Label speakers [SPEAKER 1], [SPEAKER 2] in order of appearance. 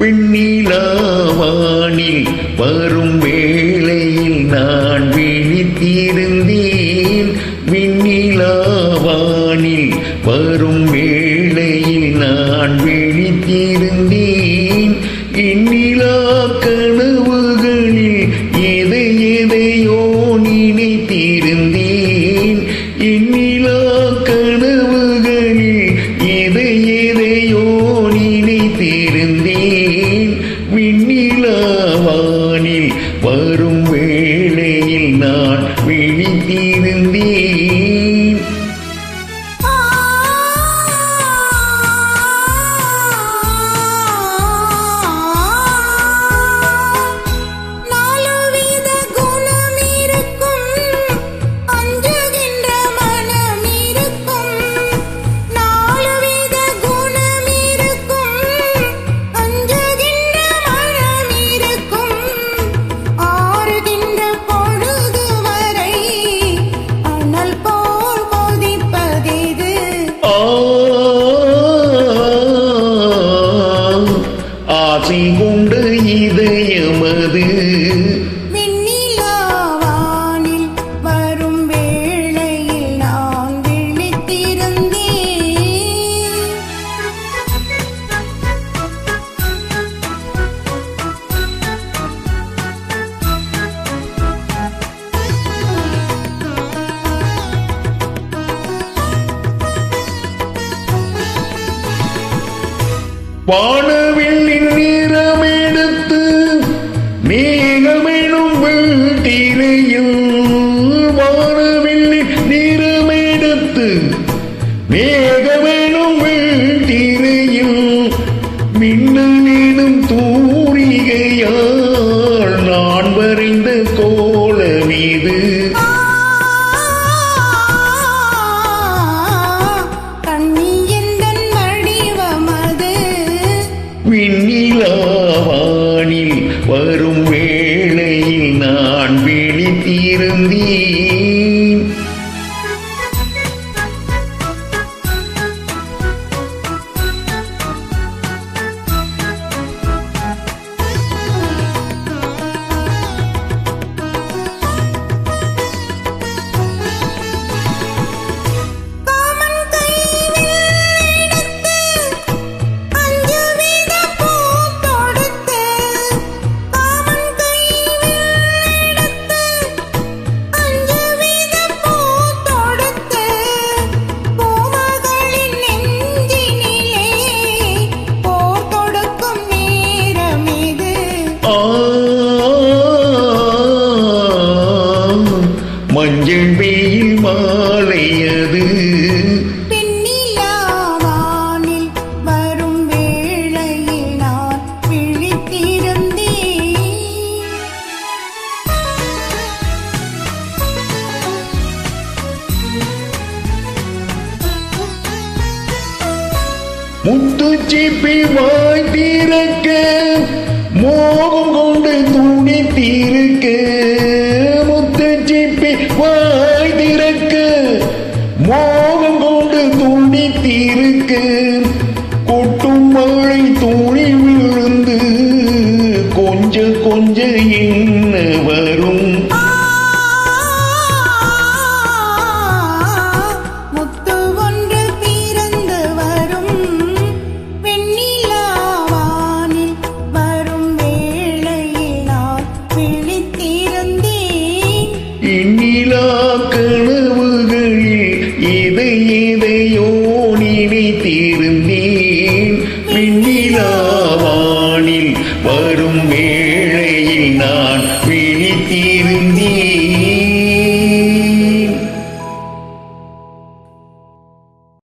[SPEAKER 1] வெண்ணிலாவானில் வரும் வேளையில் நான் விழித்திருந்தேன். வெண்ணிலாவானில் வரும் வேளையில் நான் விழித்திருந்தேன். எண்ணிலா கனவுகளில் எதையோ நினைத்திருந்தேன். எண்ணிலா கனவுகளில் எதையோ நினைத்திருந்தேன். விண்ணிலாவானில் வரும் வேளையில் நான் விழித்திருந்தேன். ஆசை கொண்ட இதயமது
[SPEAKER 2] வெண்ணிலாவானில் வரும் வேளையில் நான் விழித்திருந்தேன்.
[SPEAKER 1] வானவில்லின் நிறமெடுத்து மேகமெனும் வீட்டிலையும். வானவில்லின் நிறமெடுத்து மேகமெனும் வீட்டிலையும். மின்னலினும் தூரிகையால் நான் வரைந்த கோலமீது. விண்ணிலாவானில் வரும் வேளையில் நான் விழித்திருந்தேன். மஞ்சள் வெயில் மாலையது.
[SPEAKER 2] வெண்ணிலாவானில் வரும் வேளையில் நான் விழித்திருந்தேன்.
[SPEAKER 1] முத்துச்சிப்பி வாய் திறக்க மோகம் கொண்டு துணித்திருக்க. முத்துச்சிப்பி வாய் திறக்க மோகம் கொண்டு துணித்திருக்க. கொட்டும் மழை துணி விழுந்து கொஞ்ச கொஞ்ச என்ன வரும். எண்ணிலா கனவுகளில் எதையோ நினைத்திருந்தேன். விண்ணிலாவானில் வரும் வேளையில் நான் விழித்திருந்தேன்.